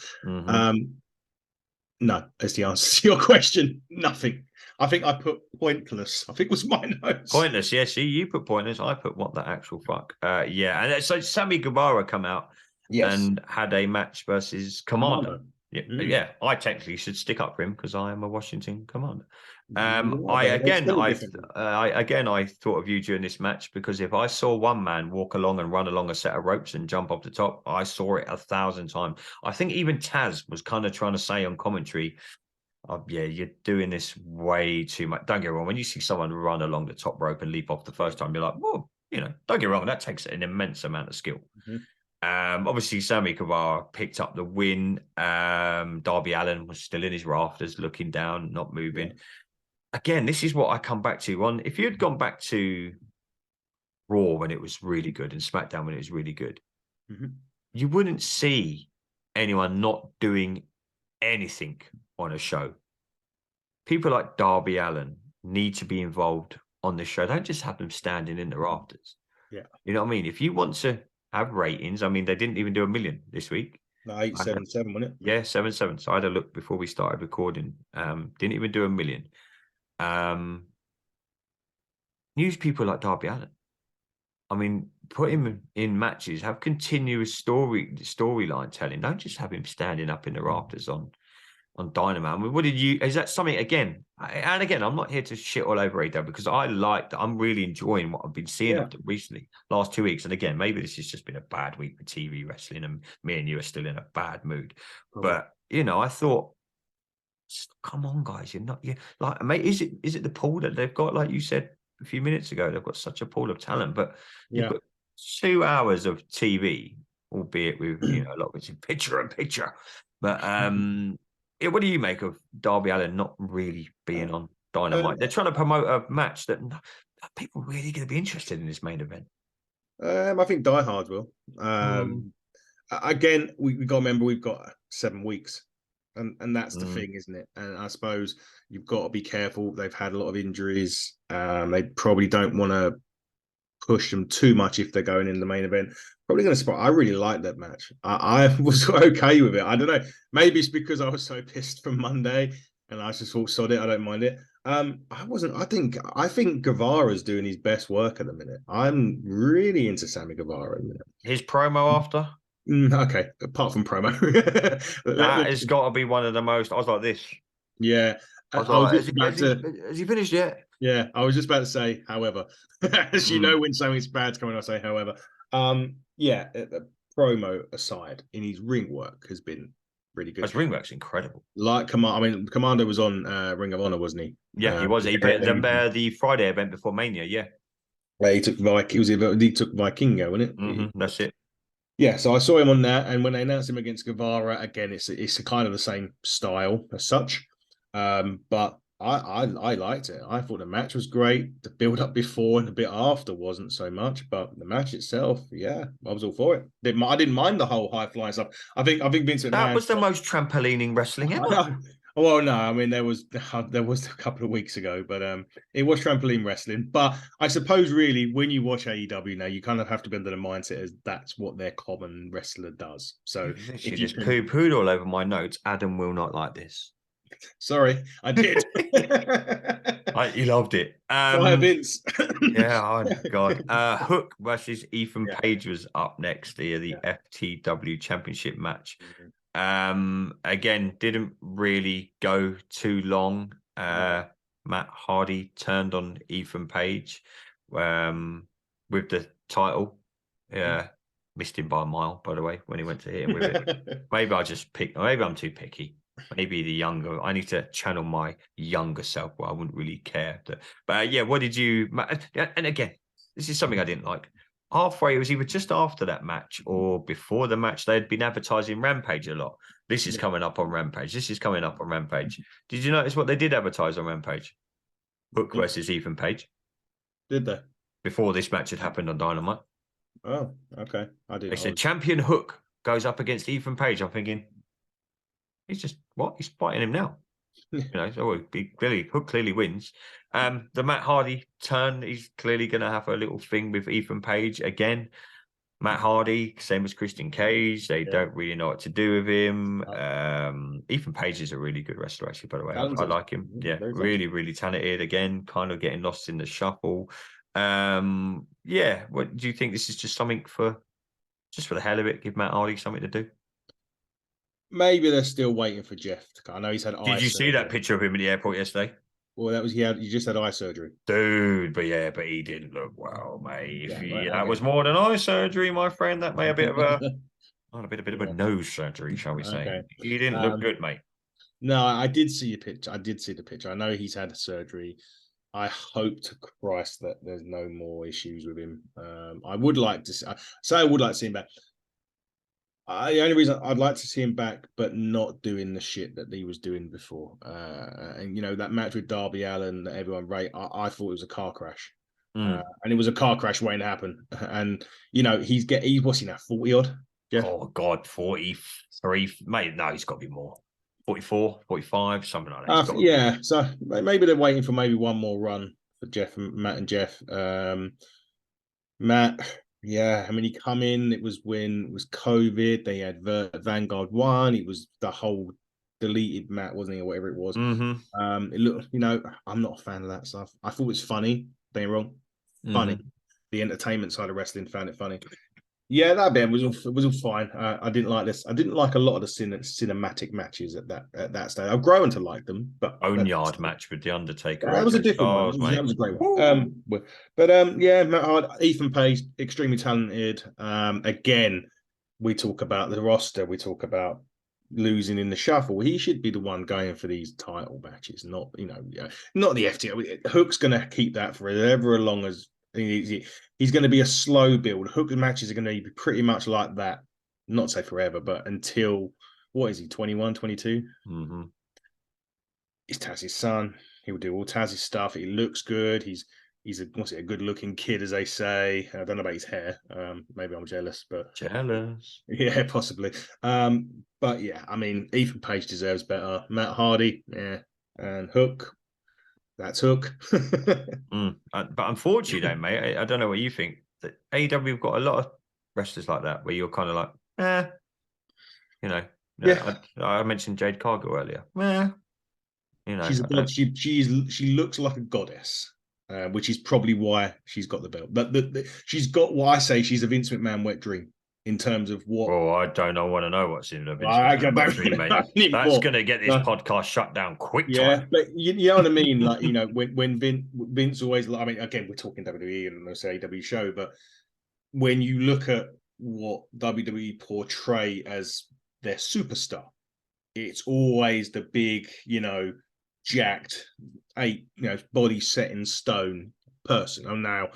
No, that's the answer to your question. Nothing. I think I put pointless. I think was my notes. Pointless, yeah. See, you put pointless. I put what the actual fuck. Yeah, and so Sammy Guevara come out and had a match versus Commander. Yeah, I technically should stick up for him because I am a Washington Commander. I thought of you during this match, because if I saw one man walk along and run along a set of ropes and jump off the top, I saw it 1,000 times. I think even Taz was kind of trying to say on commentary, yeah, you're doing this way too much. Don't get me wrong, when you see someone run along the top rope and leap off the first time, you're like, well, don't get me wrong, that takes an immense amount of skill. Obviously, Sammy Guevara picked up the win. Darby Allin was still in his rafters, looking down, not moving. Again, this is what I come back to. If you had gone back to Raw when it was really good and SmackDown when it was really good, you wouldn't see anyone not doing anything on a show. People like Darby Allin need to be involved on the show. Don't just have them standing in the rafters. Yeah. You know what I mean? If you want to have ratings, I mean, they didn't even do 1 million this week. No, 877, wasn't it? Yeah, 7-7. So I had a look before we started recording. Didn't even do 1 million. Use people like Darby Allin. I mean, put him in matches, have continuous storyline telling. Don't just have him standing up in the rafters on Dynamite. I mean, is that something again? And again, I'm not here to shit all over AEW, because I'm really enjoying what I've been seeing of them recently, last 2 weeks. And again, maybe this has just been a bad week for TV wrestling, and me and you are still in a bad mood. But I thought, come on, guys, mate, is it the pool that they've got? Like you said a few minutes ago, they've got such a pool of talent, but you've got 2 hours of TV, albeit with a lot of it's in picture. But what do you make of Darby Allin not really being on Dynamite? They're trying to promote a match that people really going to be interested in this main event. I think Die Hard will. Again, we got to remember we've got 7 weeks. And that's the thing, isn't it? And I suppose you've got to be careful. They've had a lot of injuries. They probably don't want to push them too much if they're going in the main event. Probably going to spot. I really liked that match. I was okay with it. I don't know. Maybe it's because I was so pissed from Monday. and I just thought, sod it, I don't mind it. I think Guevara's doing his best work at the minute. I'm really into Sammy Guevara at the minute. His promo after? Okay, apart from promo. That has got to be one of the most. I was like this. Yeah. I was I was like, just about to. has he finished yet? Yeah, I was just about to say, however, as you know, when something's bad's coming, I say, however. Yeah, promo aside, in his ring work has been really good. His ring work's incredible. Like Commando was on Ring of Honor, wasn't he? Yeah, he was. He beat the Friday event before Mania. Yeah, he took he took Vikingo, wasn't it? That's it. Yeah, so I saw him on that, and when they announced him against Guevara, again, it's a kind of the same style as such. But I liked it. I thought the match was great. The build up before and a bit after wasn't so much, but the match itself, yeah, I was all for it. I didn't mind the whole high flying stuff. I think Vince McMahon, that was the most trampolining wrestling ever. Well, no, I mean there was a couple of weeks ago, but it was trampoline wrestling. But I suppose really when you watch AEW now, you kind of have to be under the mindset as that's what their common wrestler does. So if you just poo-pooed all over my notes, Adam will not like this. Sorry, I did. He loved it. Fire Vince. Yeah, oh God. Hook versus Ethan Page was up next here, the FTW Championship match. Again, didn't really go too long. Matt Hardy turned on Ethan Page with the title. Yeah, missed him by a mile, by the way, when he went to hit him with it. Maybe I'm too picky. Maybe the younger. I need to channel my younger self. Well, I wouldn't really care. But yeah, what did you? And again, this is something I didn't like. Halfway, it was either just after that match or before the match. They'd been advertising Rampage a lot. This is coming up on Rampage. This is coming up on Rampage. Did you notice what they did advertise on Rampage? Hook versus Ethan Page. Did they? Before this match had happened on Dynamite. Oh, okay. I did. They said Champion Hook goes up against Ethan Page. I'm thinking, he's just what? He's fighting him now. So Hook clearly wins. The Matt Hardy turn, he's clearly going to have a little thing with Ethan Page again. Matt Hardy, same as Christian Cage. They don't really know what to do with him. Ethan Page is a really good wrestler, actually, by the way. I like him. Yeah, really, really talented. Again, kind of getting lost in the shuffle. Yeah, what do you think? This is just something for the hell of it? Give Matt Hardy something to do? Maybe they're still waiting for Jeff. I know he's had. Did you see that picture of him in the airport yesterday? Well, that was he just had eye surgery, dude. But he didn't look well, mate. That was more than eye surgery, my friend. That may have been a bit of a nose surgery, shall we say? He didn't look good, mate. No, I did see a picture. I did see the picture. I know he's had surgery. I hope to Christ that there's no more issues with him. I would like to see him back. The only reason I'd like to see him back, but not doing the shit that he was doing before. And that match with Darby Allin that everyone rated, I thought it was a car crash. And it was a car crash waiting to happen. And he's what's he now, 40 odd? Yeah. Oh God, 43, mate. No, he's got to be more. 44, 45, something like that. Yeah. So maybe they're waiting for maybe one more run for Matt and Jeff. Matt. Yeah, I mean, he come in. It was when it was COVID. They had Vanguard 1. It was the whole deleted Matt, wasn't he, or whatever it was. It looked, I'm not a fan of that stuff. I thought it was funny. Don't get me wrong, funny. The entertainment side of wrestling found it funny. Yeah, that bit was all fine. I didn't like this. I didn't like a lot of the cinematic matches at that stage. I've grown to like them, but Boneyard match with the Undertaker. That was a different one. That was a great one. But yeah, Matt Hardy, Ethan Page, extremely talented. Again, we talk about the roster. We talk about losing in the shuffle. He should be the one going for these title matches, not not the FTW. Hook's going to keep that for ever long as. He's going to be a slow build. Hook matches are going to be pretty much like that. Not say forever, but until, what is he, 21, 22? He's Taz's son. He will do all Taz's stuff. He looks good. He's a good-looking kid, as they say. I don't know about his hair. Maybe I'm jealous, but jealous. Yeah, possibly. But yeah, I mean, Ethan Page deserves better. Matt Hardy, yeah, and Hook. That's Hook. But unfortunately, though, mate, I don't know what you think. That AEW have got a lot of wrestlers like that, where you're kind of like, Yeah. I mentioned Jade Cargill earlier. You know, She's a god. She looks like a goddess, which is probably why she's got the belt. But she's got what I say. She's a Vince McMahon wet dream in terms of what. well, I don't know, want to know what's in the Vince I McMahon don't wet dream, mate. That's going to get this podcast shut down quick Yeah, time. but you know what I mean. Like when Vince always. I mean, again, we're talking WWE and this AEW show, but when you look at what WWE portray as their superstar, it's always the big, jacked, body set in stone person. And now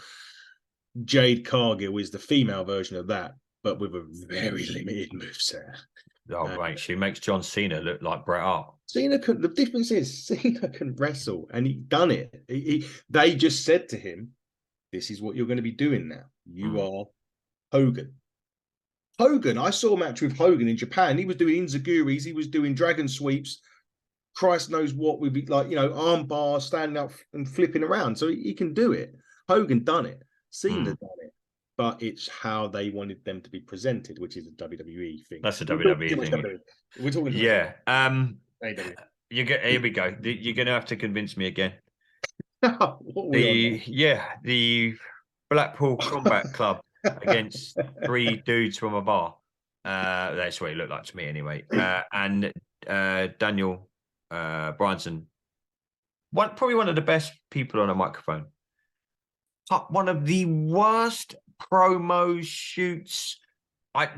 Jade Cargill is the female version of that, but with a very limited moveset. Oh, mate, she makes John Cena look like Bret Hart. The difference is Cena can wrestle, and he done it. They just said to him, "This is what you're going to be doing now. You are Hogan." I saw a match with Hogan in Japan. He was doing inzaguris, he was doing dragon sweeps. Christ knows what would be like, arm bars, standing up and flipping around. So he can do it. Hogan done it. Cena done it. But it's how they wanted them to be presented, which is a WWE thing. That's a WWE thing. We're talking. Yeah. AEW. Here we go. You're going to have to convince me again. The Blackpool Combat Club against 3 dudes from a bar. That's what it looked like to me, anyway. And Daniel Bryanson, probably one of the best people on a microphone. One of the worst promo shoots. I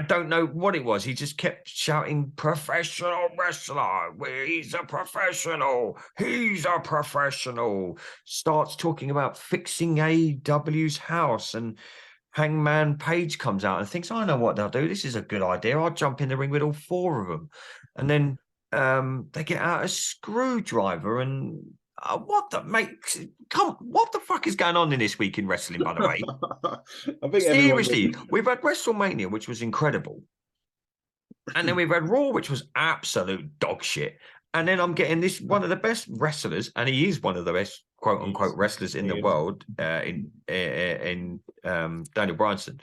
don't know what it was. He just kept shouting, "Professional wrestler. He's a professional. He's a professional." Starts talking about fixing AEW's house, and Hangman Page comes out and thinks, "I know what they'll do. This is a good idea. I'll jump in the ring with all 4 of them." And then they get out a screwdriver and what the fuck is going on in this week in wrestling, by the way? I think seriously, we've had WrestleMania, which was incredible, and then we've had Raw, which was absolute dog shit, and then I'm getting this one of the best wrestlers, and he is one of the best quote unquote wrestlers in the world, in Daniel Bryanson,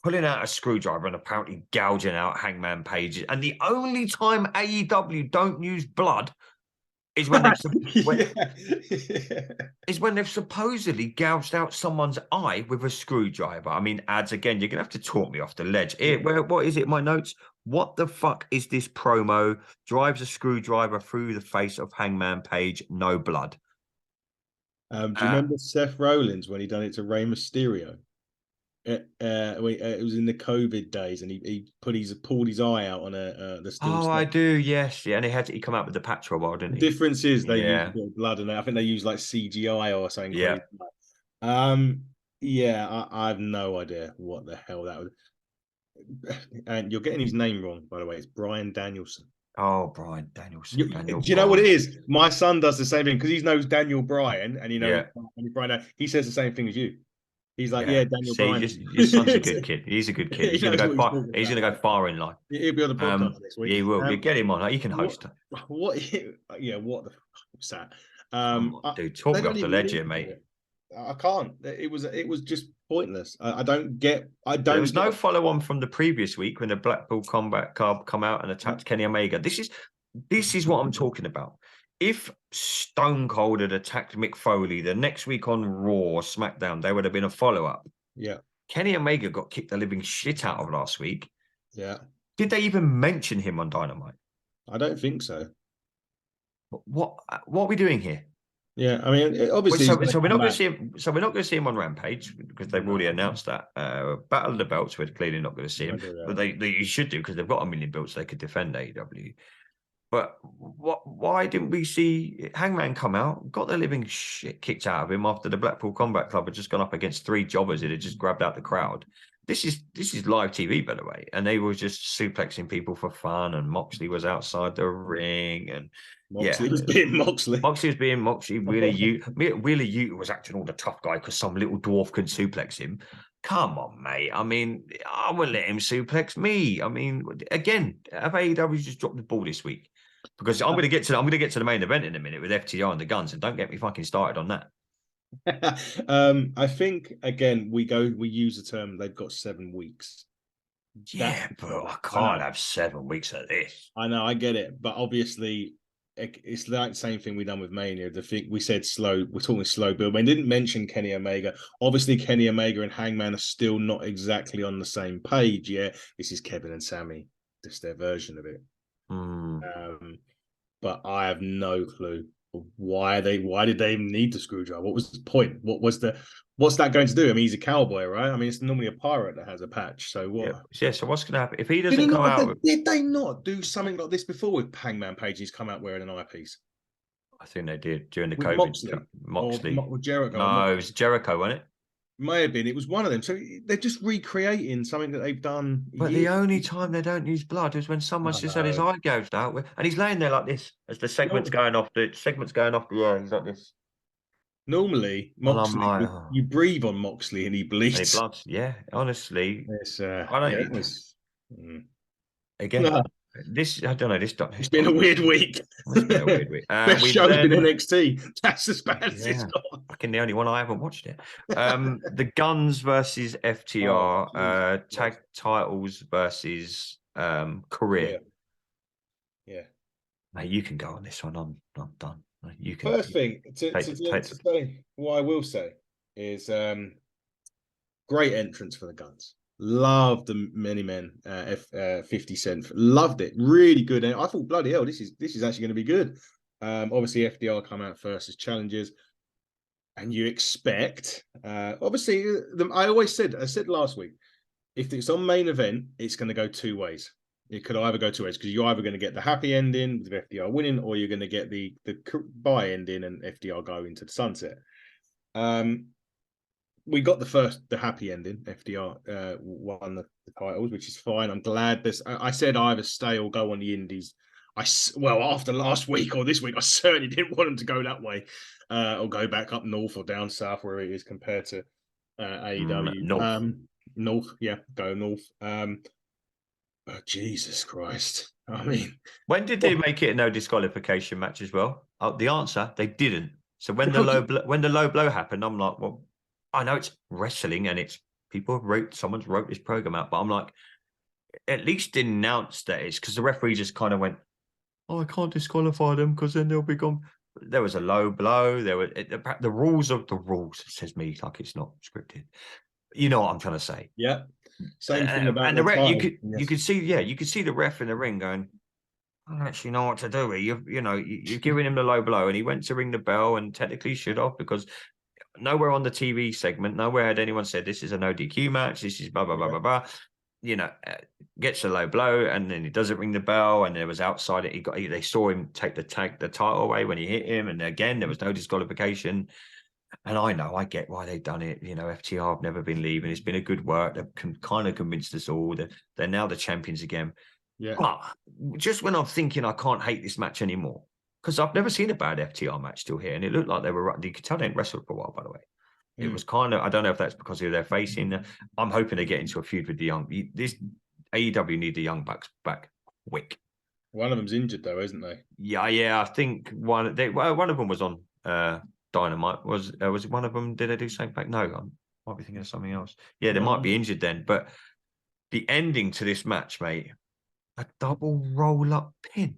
pulling out a screwdriver and apparently gouging out Hangman Page. And the only time AEW don't use blood is when they've supposedly gouged out someone's eye with a screwdriver. I mean, ads again, you're gonna have to talk me off the ledge. What is it? My notes. What the fuck is this promo? Drives a screwdriver through the face of Hangman Page, no blood. Do you remember Seth Rollins when he done it to Rey Mysterio? It was in the COVID days, and he pulled his eye out on the steel. Oh, I do, yes, yeah, and he come out with the patch for a while, didn't he? The difference is they use a bit of blood, and I think they use like CGI or something. Yeah. I have no idea what the hell that was. And you're getting his name wrong, by the way. It's Bryan Danielson. Oh, Bryan Danielson. Do you know what it is? My son does the same thing because he knows Daniel Bryan, and he knows Bryan. He says the same thing as you. He's like, Daniel Bryan. Your son's a good kid. He's a good kid. He's going to go far. He's going to go far in life. He'll be on the podcast next week. Yeah, he will. You get him on. He can host. What the fuck was that? Dude, talk me off the ledge here, mate. I can't. It was just pointless. I don't. There was no follow on from the previous week when the Blackpool Combat Club come out and attacked Kenny Omega. This is what I'm talking about. If Stone Cold had attacked Mick Foley the next week on Raw or SmackDown, there would have been a follow-up. Yeah. Kenny Omega got kicked the living shit out of last week. Yeah. Did they even mention him on Dynamite? I don't think so. What are we doing here? Yeah, I mean, obviously. So we're not going to see him. So we're not going to see him on Rampage because they've already announced that. Battle of the Belts, we're clearly not going to see him, but they should do because they've got 1 million belts they could defend AEW. But why didn't we see Hangman come out, got the living shit kicked out of him after the Blackpool Combat Club had just gone up against 3 jobbers that had just grabbed out the crowd? This is live TV, by the way, and they were just suplexing people for fun. And Moxley was outside the ring, and Moxley was being Moxley. Moxley was being Moxley. Wheeler Yuta was acting all the tough guy because some little dwarf could suplex him. Come on, mate. I mean, I wouldn't let him suplex me. I mean, again, have AEW just dropped the ball this week? Because I'm going to get to the main event in a minute with FTR and the Guns, and don't get me fucking started on that. I think again we use the term they've got 7 weeks. Yeah, but I I know, can't have 7 weeks of this. I know, I get it, but obviously it's like the same thing we done with Mania. The thing we said slow, we're talking slow build. We didn't mention Kenny Omega. Obviously, Kenny Omega and Hangman are still not exactly on the same page yet. This is Kevin and Sammy, just their version of it. But I have no clue why did they even need the screwdriver? What was the point? What's that going to do? I mean, he's a cowboy, right? I mean, it's normally a pirate that has a patch. So what? Yeah. So what's going to happen if he doesn't come out? Did they not do something like this before with Hangman Page? He's come out wearing an eyepiece. I think they did during the With COVID. Moxley. Or with Jericho. No, it was Jericho, wasn't it? May have been. It was one of them. So they're just recreating something that they've done. But the only time they don't use blood is when someone's just had his eye gouged out, and he's laying there like this as the segment's going off. The air. He's like this. Normally, Moxley, like, you breathe on Moxley and he bleeds. And he bloods. Yeah, honestly, I don't. Again, I don't know. It's been a weird week. It's been a weird week. Best show's been NXT. That's as bad as it's got. Fucking the only one I haven't watched it. The Guns versus FTR, tag titles versus career. Yeah. Mate, you can go on this one. I'm done. You can. First thing to say, what I will say is great entrance for the Guns. Loved the Many Men 50 Cent. Loved it. Really good. And I thought, bloody hell, this is actually going to be good. Obviously, FDR come out first as challengers. And you expect, obviously, I said last week, if it's on main event, it's going to go two ways. It could either go two ways because you're either going to get the happy ending with FDR winning, or you're going to get the bye ending and FDR go into the sunset. We got the happy ending. FDR won the titles, which is fine. I'm glad this. I said either stay or go on the Indies. After last week or this week, I certainly didn't want them to go that way, or go back up north or down south where it is compared to AEW. North, yeah, go north. Oh, Jesus Christ! I mean, when did they make it a no disqualification match as well? Oh, the answer, they didn't. So when the low blow happened, I'm like, well, I know it's wrestling and it's someone's wrote this program out, but I'm like, at least announce that it's because the referee just kind of went, oh, I can't disqualify them because then they'll be gone. There was a low blow. There were the rules of the rules. Says me like it's not scripted. You know what I'm trying to say? Yeah. Same thing about and the ref. You could see the ref in the ring going, I don't actually know what to do here. You're giving him the low blow, and he went to ring the bell, and technically should have, because nowhere on the TV segment, nowhere had anyone said this is a no DQ match. This is blah blah blah blah blah. Gets a low blow, and then he doesn't ring the bell. And there was outside it. They saw him take the title away when he hit him, and again there was no disqualification. And I get why they've done it. FTR have never been leaving. It's been a good work. They've kind of convinced us all that they're now the champions again. Yeah. But just when I'm thinking I can't hate this match anymore, because I've never seen a bad FTR match still here, and it looked like they were. You could tell they hadn't wrestled for a while, by the way. It was kind of, I don't know if that's because of they're facing. I'm hoping they get into a feud with the young. This AEW need the Young Bucks back quick. One of them's injured though, isn't they? Yeah. I think one of them was on Dynamite. Was it one of them? Did they do something back? No, I might be thinking of something else. Yeah, they might be injured then. But the ending to this match, mate, a double roll up pin.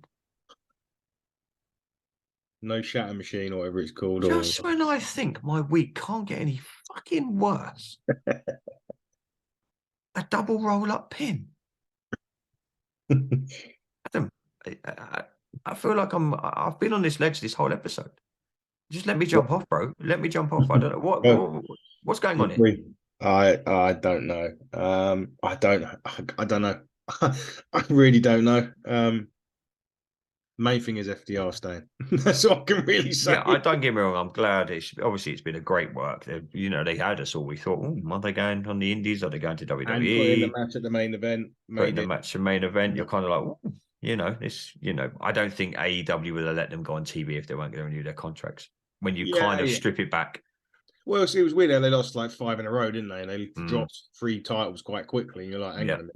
No shatter machine or whatever it's called. Just when I think my week can't get any fucking worse, a double roll up pin. Adam, I feel like I've been on this ledge this whole episode. Just let me jump off, bro. Let me jump off. I don't know what's going on here. I don't know. I don't know. I really don't know. Main thing is FDR staying. That's all I can really say. Yeah, I don't get me wrong. I'm glad. It's been a great work. They had us all. We thought, are they going on the Indies? Are they going to WWE? And putting the match at the main event. You're kind of like, I don't think AEW would have let them go on TV if they weren't going to renew their contracts. When you strip it back. Well, it was weird. They lost like 5 in a row, didn't they? And they dropped 3 titles quite quickly. And you're like, hang on a minute.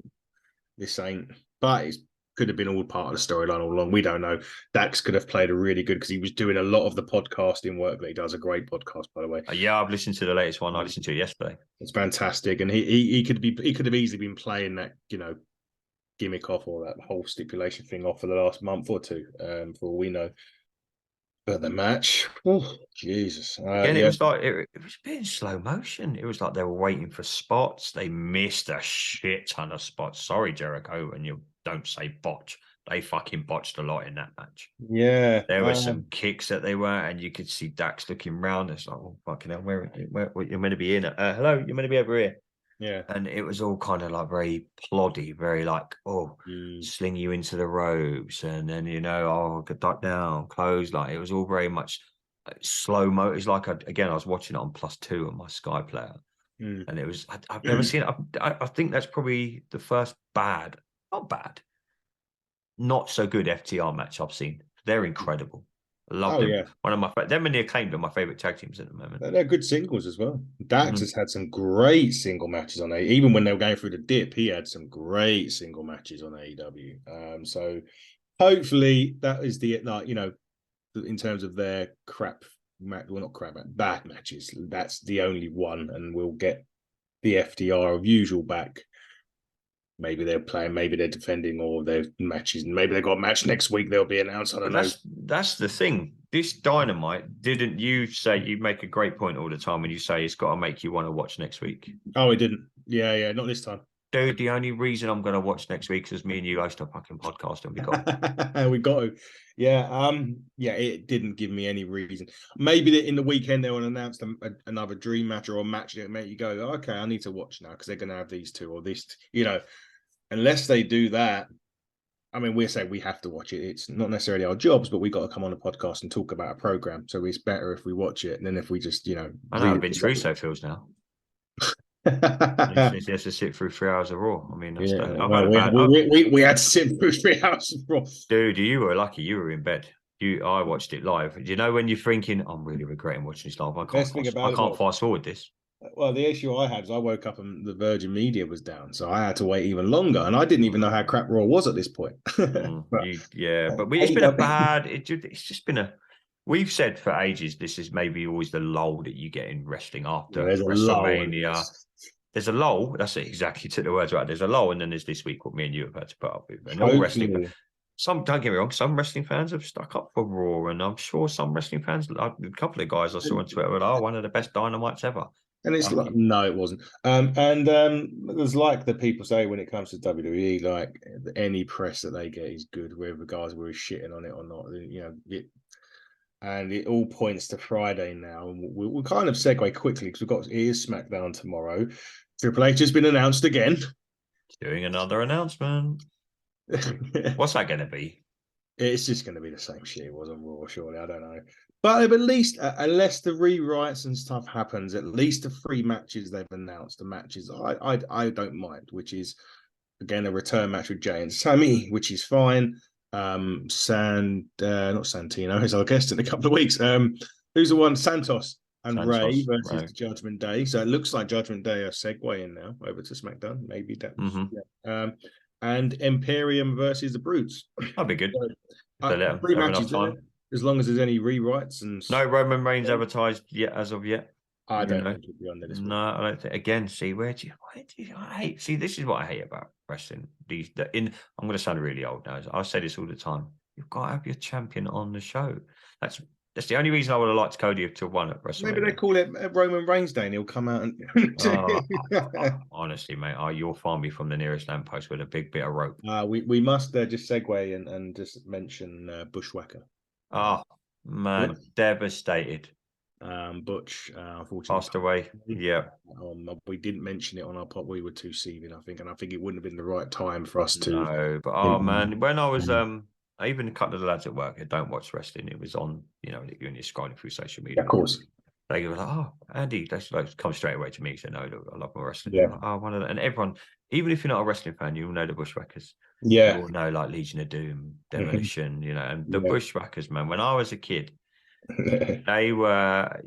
This ain't. But it's could have been all part of the storyline all along. We don't know. Dax could have played a really good because he was doing a lot of the podcasting work that he does. A great podcast, by the way. Yeah, I've listened to the latest one. I listened to it yesterday. It's fantastic, and he could have easily been playing that gimmick off or that whole stipulation thing off for the last month or two, for all we know. But the match, oh Jesus! Again, it was like it was a bit in slow motion. It was like they were waiting for spots. They missed a shit ton of spots. Sorry, Jericho, and you don't say botch. They fucking botched a lot in that match. Yeah, There were some kicks that they were, and you could see Dax looking round. It's like, oh fucking hell, where you're meant to be in? Hello, you're meant to be over here. Yeah, and it was all kind of like very ploddy, very like, sling you into the ropes, and then duck down, close. Like it was all very much slow mo. It's like I was watching it on +2 on my Sky player, and it was I've never seen it. I think that's probably the first not so good FTR match I've seen. They're incredible. I love them. Yeah. One of my them and the Acclaimed are my favorite tag teams at the moment. They're good singles as well. Dax has had some great single matches on AEW. Even when they were going through the dip, he had some great single matches on AEW. So hopefully that is in terms of their bad matches. That's the only one, and we'll get the FTR of usual back. Maybe they're playing, maybe they're defending all their matches, and maybe they've got a match next week. They'll be announced. I don't know. That's the thing. This Dynamite, didn't you say? You make a great point all the time when you say it's got to make you want to watch next week. Oh, it didn't. Yeah, not this time. Dude, the only reason I'm going to watch next week is me and you host a fucking podcast, and we got we got to. Yeah, it didn't give me any reason. Maybe in the weekend they will announce another dream match or a match that make you go, okay, I need to watch now because they're going to have these two or this. Unless they do that, I mean, we're saying we have to watch it. It's not necessarily our jobs, but we got to come on a podcast and talk about a program. So it's better if we watch it than if we just, I know how Vince Russo feels now. He has to sit through 3 hours of Raw. I mean, we had to sit through 3 hours of Raw. Dude, you were lucky. You were in bed. I watched it live. Do you know when you're thinking, I'm really regretting watching this live? I can't fast forward this. Well, the issue I had is I woke up and the Virgin Media was down, so I had to wait even longer, and I didn't even know how crap Raw was at this point. It's been a bad. It's just been a. We've said for ages this is maybe always the lull that you get in wrestling after WrestleMania. There's a lull. That's it, exactly. To the words right. There's a lull, and then there's this week what me and you have had to put up with. And all wrestling. Don't get me wrong. Some wrestling fans have stuck up for Raw, and I'm sure some wrestling fans, a couple of guys I saw on Twitter, were one of the best Dynamites ever. And it's like, no, it wasn't. There's like the people say when it comes to WWE, like any press that they get is good, whether the guys were shitting on it or not. And it all points to Friday now. And we'll kind of segue quickly because it is SmackDown tomorrow. Triple H has been announced again. Doing another announcement. What's that going to be? It's just going to be the same shit it was on Raw, surely. I don't know. But at least, unless the rewrites and stuff happens, at least the 3 matches they've announced, the matches I don't mind, which is, again, a return match with Jay and Sammy, which is fine. Not Santino, as our guest in a couple of weeks. Who's the one? Santos and Ray versus the Judgment Day. So it looks like Judgment Day are segueing now over to SmackDown. Maybe that. And Imperium versus the Brutes. That'd be good. 3 matches there. As long as there's any rewrites and no Roman Reigns advertised yet as of yet. I don't think it'll be on this. No, I don't think. Again, see this is what I hate about wrestling. I'm going to sound really old now. I say this all the time. You've got to have your champion on the show. That's the only reason I would have liked Cody to have won at WrestleMania. Maybe they call it Roman Reigns Day and he'll come out and honestly, mate, you'll find me from the nearest lamppost with a big bit of rope. We must just segue and just mention Bushwhacker. Oh man, devastated. Butch unfortunately passed away. Yeah. We didn't mention it on our pod. We were too seething, I think, and I think it wouldn't have been the right time for us to. No, but man, when I was even a couple of the lads at work who don't watch wrestling, it was on. When you're scrolling through social media, of course. They were like, "Oh, Andy," they come straight away to me. Say, "No, look, I love my wrestling." Yeah. Like, one of them. And everyone, even if you're not a wrestling fan, you will know the Bushwhackers. Yeah. You all know like Legion of Doom, Demolition, and the Bushwhackers, man. When I was a kid, they were,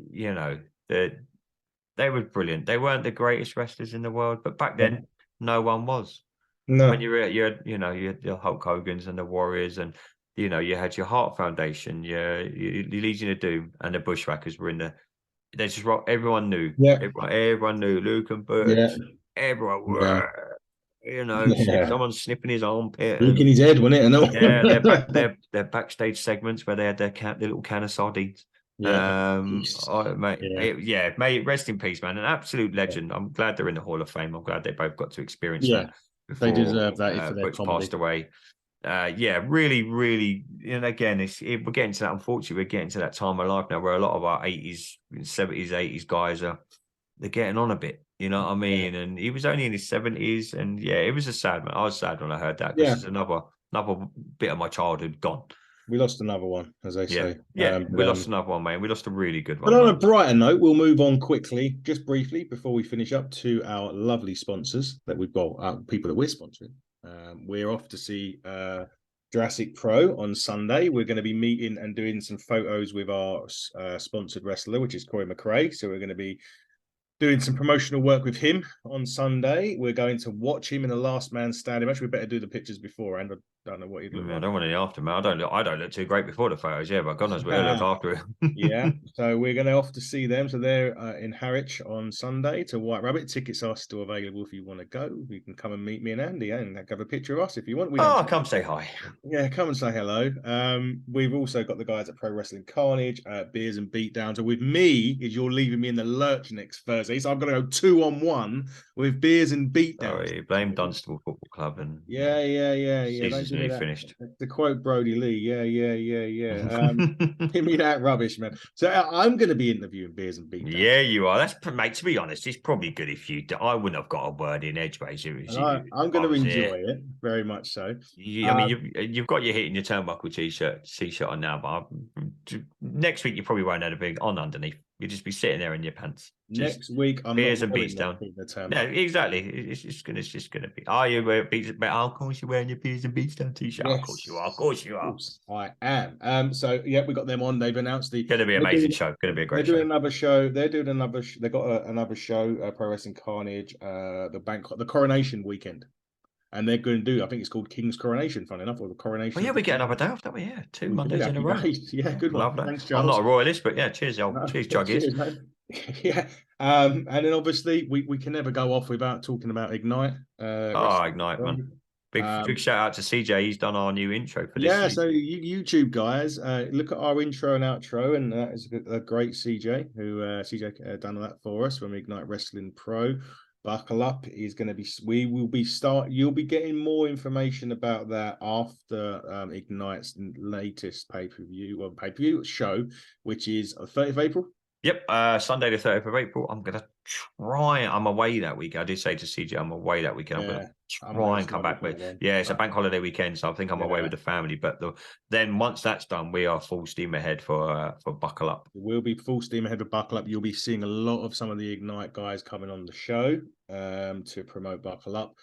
they were brilliant. They weren't the greatest wrestlers in the world, but back then, no one was. No. When you had your Hulk Hogan's and the Warriors, and you had your Heart Foundation, your Legion of Doom, and the Bushwhackers were in the. They just everyone knew. Yeah. Everyone knew Luke and Yeah. Butch. Everyone Yeah. were, Yeah. someone's snipping his armpit, Looking and his head, wasn't it? And all. yeah, their backstage segments where they had their little can of sardines. Yeah. Yes. Mate, Yeah. mate, rest in peace, man. An absolute legend. I'm glad they're in the Hall of Fame. I'm glad they both got to experience Yeah. that They before deserve that for their Butch comedy. passed away. Yeah, really, really. And again, we're getting to that. Unfortunately, we're getting to that time of life now where a lot of our 80s, 70s, 80s guys they're getting on a bit. You know what I Yeah. mean? And he was only in his 70s, and yeah, it was a sad man. I was sad when I heard that because Yeah. it's another bit of my childhood gone. We lost another one, as they Yeah, say. yeah, we lost another one, man. We lost a really good But one. on a Like, brighter note, we'll move on quickly, just briefly, before we finish up to our lovely sponsors that we've got, people that we're sponsoring. We're off to see Jurassic Pro on Sunday. We're going to be meeting and doing some photos with our sponsored wrestler, which is Corey McRae. So we're going to be doing some promotional work with him on Sunday. We're going to watch him in the last man standing match. We better do the pictures beforehand. I don't know what he'd look I like. don't want any after, man. I don't look too great before the photos, yeah, but God knows what he'll look after it. Yeah, so we're going to off to see them. So they're in Harwich on Sunday to White Rabbit. Tickets are still available if you want to go. You can come and meet me and Andy and have a picture of us if you want. We don't. Come say hi. Yeah, come and say hello. We've also got the guys at Pro Wrestling Carnage, Beers and Beatdowns. So with me, is you're leaving me in the lurch next Thursday. So I'm going to go 2-on-1 with Beers and Beatdowns. Sorry, blame Dunstable Football Club and Yeah. season's Don't give me nearly that. finished. To quote Brody Lee, yeah. Give me that rubbish, man. So I'm going to be interviewing Beers and Beatdowns. Yeah, you are. That's mate. To be honest, it's probably good if you. I wouldn't have got a word in edgeways. I'm going to enjoy it very much so. I mean, you've got your hitting your turnbuckle t-shirt on now, but next week you probably won't have a big on underneath. You'll just be sitting there in your pants. Next week, I'm beers not and beats down. No, exactly. It's just gonna be. Are you wearing beats? But of course you're wearing your beers and beats down t-shirt. Yes. Of course you are. Of course you are. Of course I am. So yeah, we got them on. They've announced Going to be an amazing show. Going to be a great show. They're doing another show. They're doing another. They got another show. Pro Wrestling Carnage. The Coronation weekend. And they're going to do, I think it's called King's Coronation, fun enough, or the Coronation. Well, yeah, we get another day off, don't we? Yeah, 2 Mondays in a row. Yeah, good one. Thanks, Charles. I'm not a royalist, but yeah, cheers, cheers, Juggies. Yeah. And then obviously we can never go off without talking about Ignite. Ignite, man. Big shout out to CJ. He's done our new intro for this. Yeah, so you YouTube guys, look at our intro and outro, and that is a great CJ who CJ done that for us from Ignite Wrestling Pro. Buckle up is going to be. You'll be getting more information about that after Ignite's latest pay-per-view show, which is 30th of April. Yep, Sunday the 30th of April. I'm gonna try. I'm away that week. I did say to CJ, I'm away that weekend. I'm gonna try and come back. But yeah, it's a bank holiday weekend, so I think I'm away with the family. But then once that's done, we are full steam ahead for Buckle Up. We'll be full steam ahead for Buckle Up. You'll be seeing a lot of some of the Ignite guys coming on the show to promote Buckle Up.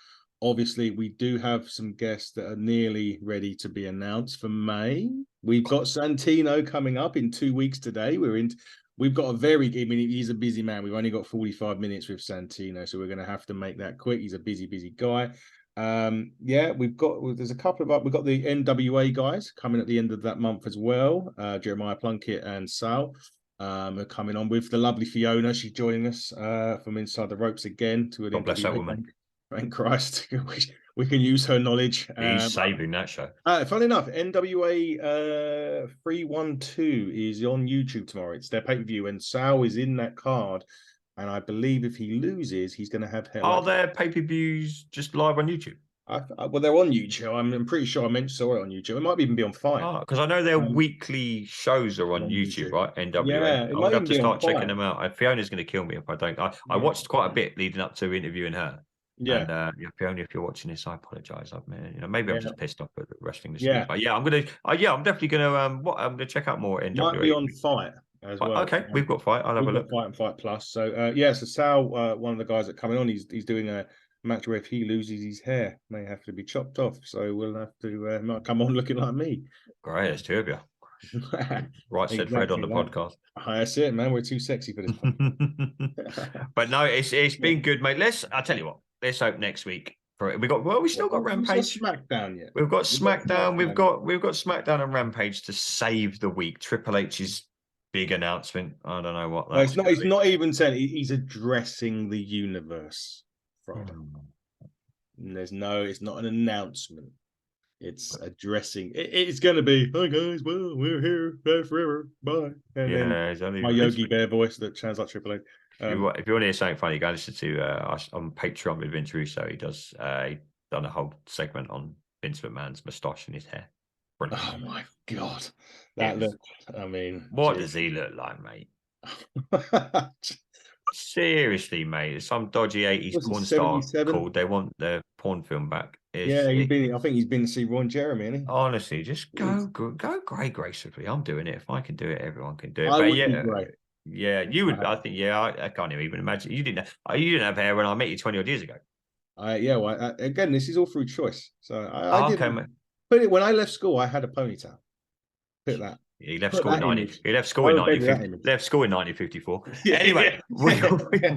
Obviously, we do have some guests that are nearly ready to be announced for May. We've got Santino coming up in 2 weeks today. We've got he's a busy man. We've only got 45 minutes with Santino, so we're going to have to make that quick. He's a busy guy. We've got the NWA guys coming at the end of that month as well. Jeremiah Plunkett and Sal are coming on with the lovely Fiona. She's joining us from Inside the Ropes again to an God bless that woman. Thank Christ. We can use her knowledge. He's saving that show. Funny enough, NWA 312 is on YouTube tomorrow. It's their pay-per-view, and Sal is in that card. And I believe if he loses, he's going to have hell. Are their pay-per-views just live on YouTube? Well, they're on YouTube. I'm pretty sure I saw it on YouTube. It might even be on Fire. Because I know their weekly shows are on YouTube, right? NWA. Yeah, I'm going to have to start checking them out. Fiona's going to kill me if I don't. I watched quite a bit leading up to interviewing her. Yeah. And Fiona, if you're watching this, I apologize. Maybe I'm just pissed off at the wrestling this week. But yeah, I'm definitely gonna I'm gonna check out more NWA. Might be on Fight as well. Okay, we've got Fight. I'll have a look. Fight and Fight Plus. So so Sal, one of the guys that coming on, he's doing a match where if he loses, his hair may have to be chopped off. So we'll have to might come on looking like me. Great, there's two of you. Right, said Fred on the podcast. That's it, man. We're too sexy for this. But no, it's been good, mate. I tell you what. Let's hope next week We still got Have we saw Rampage. SmackDown yet? We've got We've got SmackDown. SmackDown. We've got SmackDown and Rampage to save the week. Triple H's big announcement. I don't know what Well, that's it's not. going He's to not even saying he's addressing the universe be. Friday. And there's no. It's not an announcement. It's addressing. It's going to be. Hi guys. Well, we're here forever. Bye. And then Exactly. my Yogi Bear voice that sounds like Triple H. If you want to hear something funny, go listen to us on Patreon with Vince Russo. He done a whole segment on Vince McMahon's moustache and his hair. Brilliant. Oh my god, that look. I mean, what does he look like, mate? Seriously, mate. It's some dodgy 80s porn star called. They want their porn film back. I think he's been to see Ron Jeremy, hasn't he? Honestly, just go great gracefully. I'm doing it. If I can do it, everyone can do it. I would be great. Yeah, you would. I think. Yeah, I can't even imagine. You didn't have hair when I met you 20 odd years ago. Again, this is all through choice. So I did. Okay, but when I left school, I had a ponytail. Put that. He left school in 90. He left school in 1954. Anyway,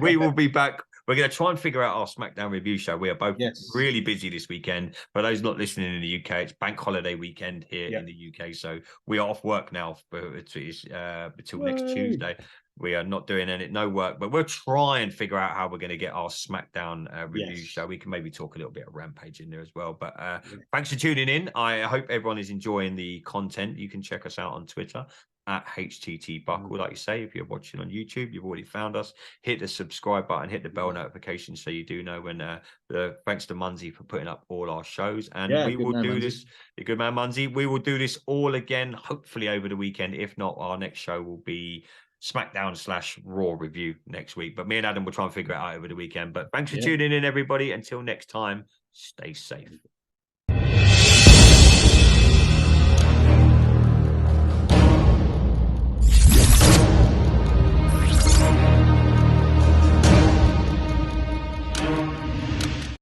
we will be back. We're going to try and figure out our SmackDown review show. We are both really busy this weekend. For those not listening in the UK, it's bank holiday weekend here in the UK. So we are off work now until next Tuesday. We are not doing no work, but we'll try and figure out how we're going to get our SmackDown review show. We can maybe talk a little bit of Rampage in there as well. But thanks for tuning in. I hope everyone is enjoying the content. You can check us out on Twitter at HTTBuckle. Like you say, if you're watching on YouTube, you've already found us. Hit the subscribe button, hit the bell notification so you do know when thanks to Munzi for putting up all our shows. And we will do this. The good man Munzi. We will do this all again, hopefully over the weekend. If not, our next show will be SmackDown/Raw review next week. But me and Adam will try and figure it out over the weekend. But thanks for tuning in, everybody. Until next time, stay safe.